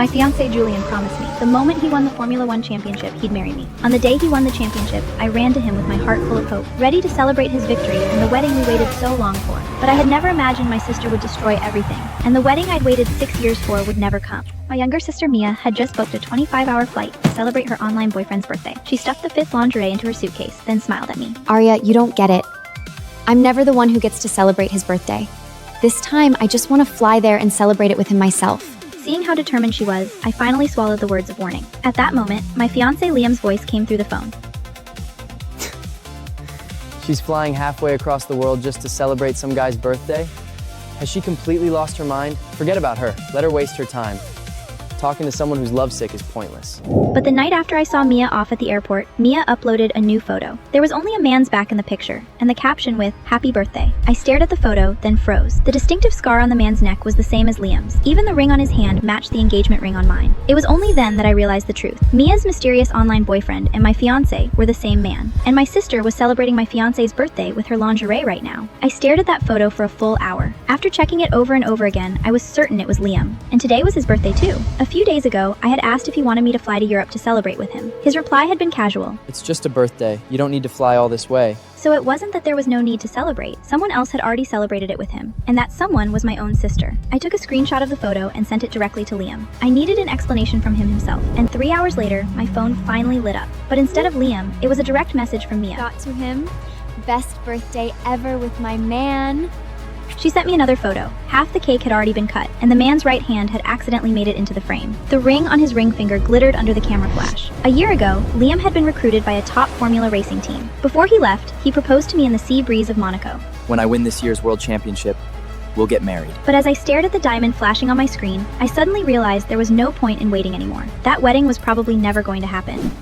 My fiancé Julian promised me the moment he won the Formula One championship, he'd marry me. On the day he won the championship, I ran to him with my heart full of hope, ready to celebrate his victory and the wedding we waited so long for. But I had never imagined my sister would destroy everything, and the wedding I'd waited 6 years for would never come. My younger sister Mia had just booked a 25-hour flight to celebrate her online boyfriend's birthday. She stuffed the fifth lingerie into her suitcase, then smiled at me. Arya, you don't get it. I'm never the one who gets to celebrate his birthday. This time, I just want to fly there and celebrate it with him myself. Seeing how determined she was, I finally swallowed the words of warning. At that moment, my fiancé Liam's voice came through the phone. She's flying halfway across the world just to celebrate some guy's birthday? Has she completely lost her mind? Forget about her. Let her waste her time. Talking to someone who's lovesick is pointless. But the night after I saw Mia off at the airport, Mia uploaded a new photo. There was only a man's back in the picture, and the caption with, "Happy birthday." I stared at the photo, then froze. The distinctive scar on the man's neck was the same as Liam's. Even the ring on his hand matched the engagement ring on mine. It was only then that I realized the truth. Mia's mysterious online boyfriend and my fiancé were the same man, and my sister was celebrating my fiancé's birthday with her lingerie right now. I stared at that photo for a full hour. After checking it over and over again, I was certain it was Liam. And today was his birthday too. A few days ago, I had asked if he wanted me to fly to Europe to celebrate with him. His reply had been casual. It's just a birthday. You don't need to fly all this way. So it wasn't that there was no need to celebrate. Someone else had already celebrated it with him, and that someone was my own sister. I took a screenshot of the photo and sent it directly to Liam. I needed an explanation from him himself, and 3 hours later, my phone finally lit up. But instead of Liam, it was a direct message from Mia. Got to him. Best birthday ever with my man. She sent me another photo. Half the cake had already been cut, and the man's right hand had accidentally made it into the frame. The ring on his ring finger glittered under the camera flash. A year ago, Liam had been recruited by a top Formula racing team. Before he left, he proposed to me in the sea breeze of Monaco. When I win this year's world championship, we'll get married. But as I stared at the diamond flashing on my screen, I suddenly realized there was no point in waiting anymore. That wedding was probably never going to happen.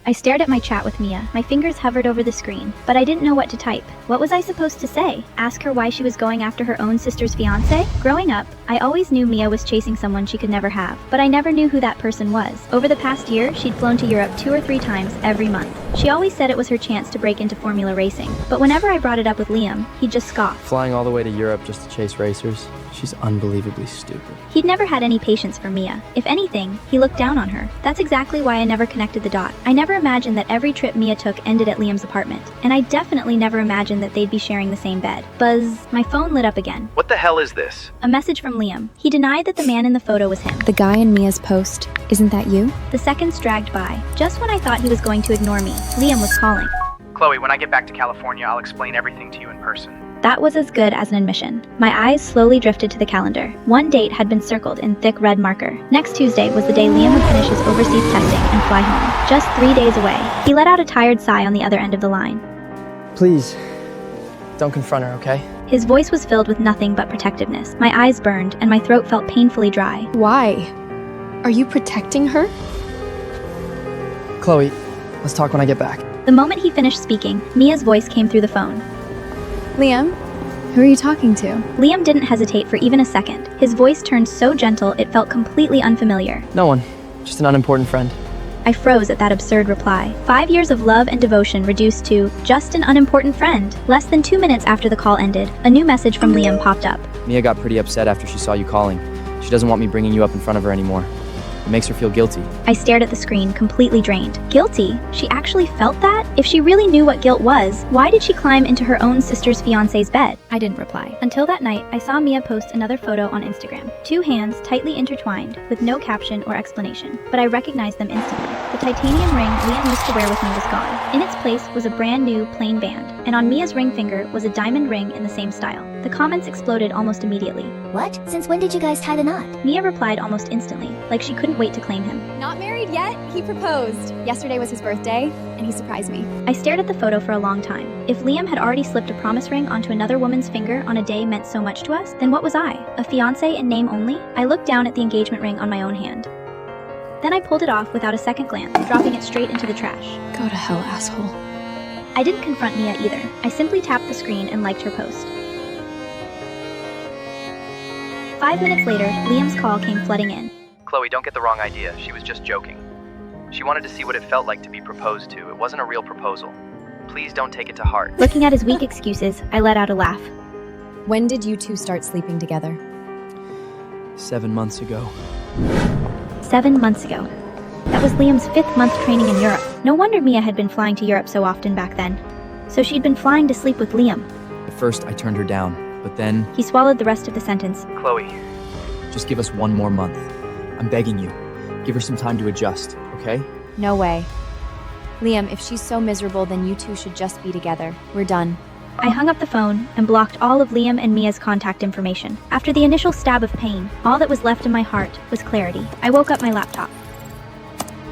I stared at my chat with Mia. My fingers hovered over the screen, but I didn't know what to type. What was I supposed to say? Ask her why she was going after her own sister's fiancé? Growing up, I always knew Mia was chasing someone she could never have, but I never knew who that person was. Over the past year, she'd flown to Europe 2 or 3 times every month. She always said it was her chance to break into Formula racing, but whenever I brought it up with Liam, he'd just scoff. Flying all the way to Europe just to chase racers? She's unbelievably stupid. He'd never had any patience for Mia. If anything, he looked down on her. That's exactly why I never connected the dot. I never imagined that every trip Mia took ended at Liam's apartment, and I definitely never imagined that they'd be sharing the same bed. Buzz. My phone lit up again. What the hell is this? A message from Liam. He denied that the man in the photo was him. The guy in Mia's post, isn't that you? The seconds dragged by. Just when I thought he was going to ignore me, Liam was calling. Chloe, when I get back to California, I'll explain everything to you in person. That was as good as an admission. My eyes slowly drifted to the calendar. One date had been circled in thick red marker. Next Tuesday was the day Liam would finish his overseas testing and fly home. Just 3 days away. He let out a tired sigh on the other end of the line. Please, don't confront her, okay? His voice was filled with nothing but protectiveness. My eyes burned, and my throat felt painfully dry. Why? Are you protecting her? Chloe, let's talk when I get back. The moment he finished speaking, Mia's voice came through the phone. Liam, who are you talking to? Liam didn't hesitate for even a second. His voice turned so gentle it felt completely unfamiliar. No one, just an unimportant friend. I froze at that absurd reply. 5 years of love and devotion reduced to just an unimportant friend. Less than 2 minutes after the call ended, a new message from Liam popped up. Mia got pretty upset after she saw you calling. She doesn't want me bringing you up in front of her anymore. It makes her feel guilty. I stared at the screen, completely drained. Guilty? She actually felt that? If she really knew what guilt was, why did she climb into her own sister's fiancé's bed? I didn't reply. Until that night, I saw Mia post another photo on Instagram. 2 hands tightly intertwined, with no caption or explanation. But I recognized them instantly. The titanium ring Liam used to wear with me was gone. In its place was a brand new, plain band. And on Mia's ring finger was a diamond ring in the same style. The comments exploded almost immediately. What? Since when did you guys tie the knot? Mia replied almost instantly, like she couldn't wait to claim him. Not married yet. He proposed. Yesterday was his birthday, and he surprised me. I stared at the photo for a long time. If Liam had already slipped a promise ring onto another woman's finger on a day meant so much to us, then what was I? A fiancé in name only? I looked down at the engagement ring on my own hand. Then I pulled it off without a second glance, dropping it straight into the trash. Go to hell, asshole. I didn't confront Mia either. I simply tapped the screen and liked her post. 5 minutes later, Liam's call came flooding in. Chloe, don't get the wrong idea. She was just joking. She wanted to see what it felt like to be proposed to. It wasn't a real proposal. Please don't take it to heart. Looking at his weak excuses, I let out a laugh. When did you two start sleeping together? 7 months ago. 7 months ago. That was Liam's 5th month training in Europe. No wonder Mia had been flying to Europe so often back then. So she'd been flying to sleep with Liam. At first, I turned her down, but then, He swallowed the rest of the sentence. Chloe, just give us 1 more month. I'm begging you. Give her some time to adjust, okay? No way. Liam, if she's so miserable, then you two should just be together. We're done. I hung up the phone and blocked all of Liam and Mia's contact information. After the initial stab of pain, all that was left in my heart was clarity. I woke up my laptop.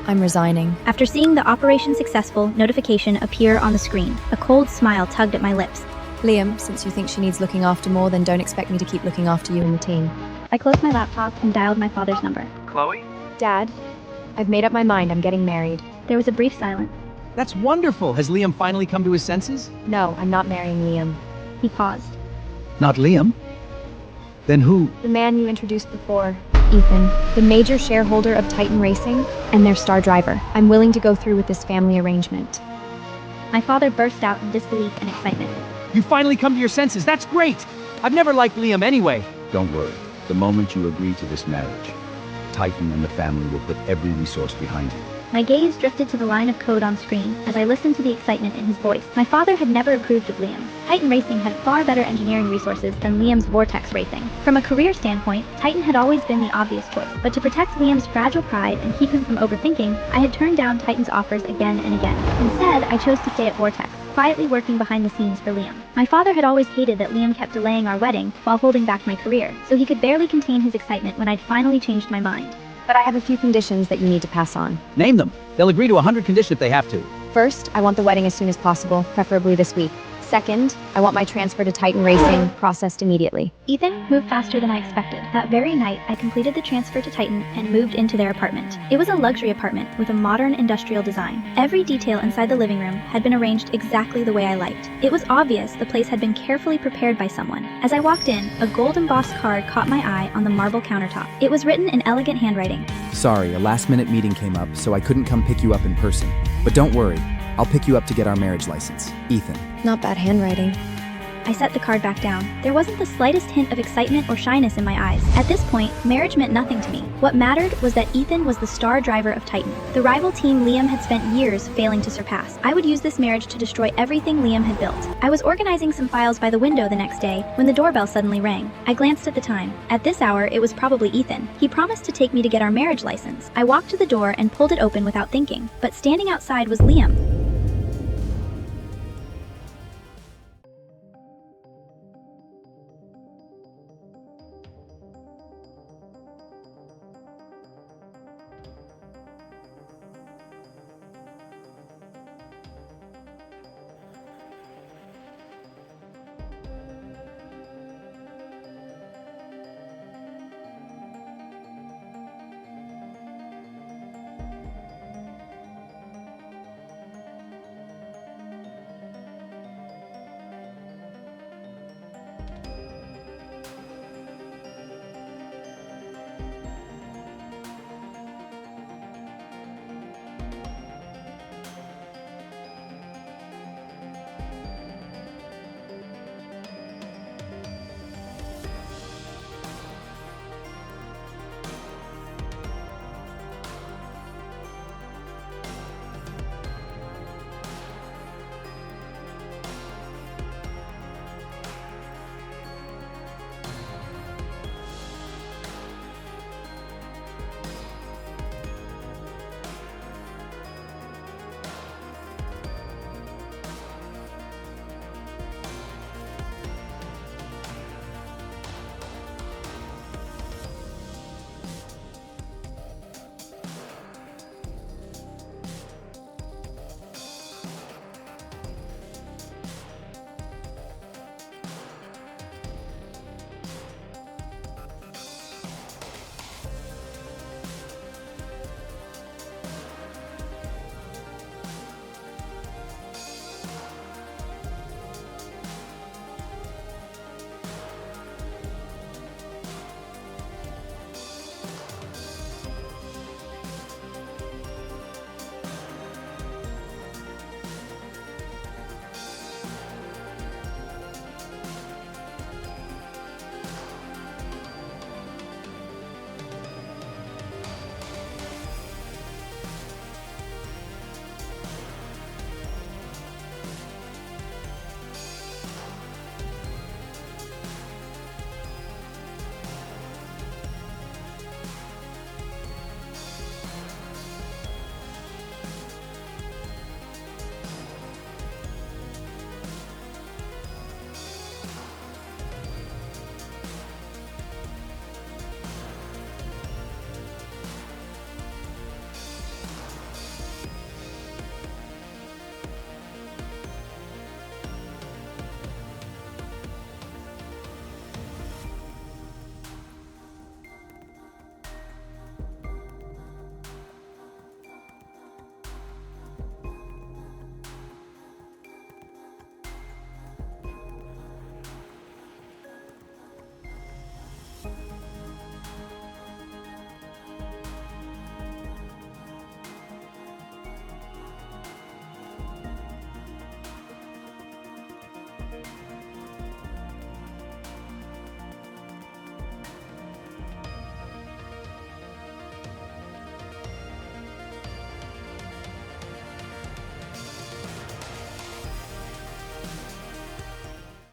I'm resigning. After seeing the Operation Successful notification appear on the screen, a cold smile tugged at my lips. Liam, since you think she needs looking after more, then don't expect me to keep looking after you and the team. I closed my laptop and dialed my father's number. Chloe? Dad, I've made up my mind. I'm getting married. There was a brief silence. That's wonderful. Has Liam finally come to his senses? No, I'm not marrying Liam. He paused. Not Liam? Then who? The man you introduced before, Ethan, the major shareholder of Titan Racing and their star driver. I'm willing to go through with this family arrangement. My father burst out in disbelief and excitement. You finally come to your senses. That's great. I've never liked Liam anyway. Don't worry. The moment you agree to this marriage, Titan and the family will put every resource behind you. My gaze drifted to the line of code on screen as I listened to the excitement in his voice. My father had never approved of Liam. Titan Racing had far better engineering resources than Liam's Vortex Racing. From a career standpoint, Titan had always been the obvious choice, but to protect Liam's fragile pride and keep him from overthinking, I had turned down Titan's offers again and again. Instead, I chose to stay at Vortex, quietly working behind the scenes for Liam. My father had always hated that Liam kept delaying our wedding while holding back my career, so he could barely contain his excitement when I'd finally changed my mind. But I have a few conditions that you need to pass on. Name them. They'll agree to 100 conditions if they have to. First, I want the wedding as soon as possible, preferably this week. Second, I want my transfer to Titan Racing processed immediately. Ethan moved faster than I expected. That very night, I completed the transfer to Titan and moved into their apartment. It was a luxury apartment with a modern industrial design. Every detail inside the living room had been arranged exactly the way I liked. It was obvious the place had been carefully prepared by someone. As I walked in, a gold embossed card caught my eye on the marble countertop. It was written in elegant handwriting. Sorry, a last-minute meeting came up, so I couldn't come pick you up in person. But don't worry, I'll pick you up to get our marriage license. Ethan. Not bad handwriting. I set the card back down. There wasn't the slightest hint of excitement or shyness in my eyes. At this point, marriage meant nothing to me. What mattered was that Ethan was the star driver of Titan, the rival team Liam had spent years failing to surpass. I would use this marriage to destroy everything Liam had built. I was organizing some files by the window the next day when the doorbell suddenly rang. I glanced at the time. At this hour, it was probably Ethan. He promised to take me to get our marriage license. I walked to the door and pulled it open without thinking. But standing outside was Liam.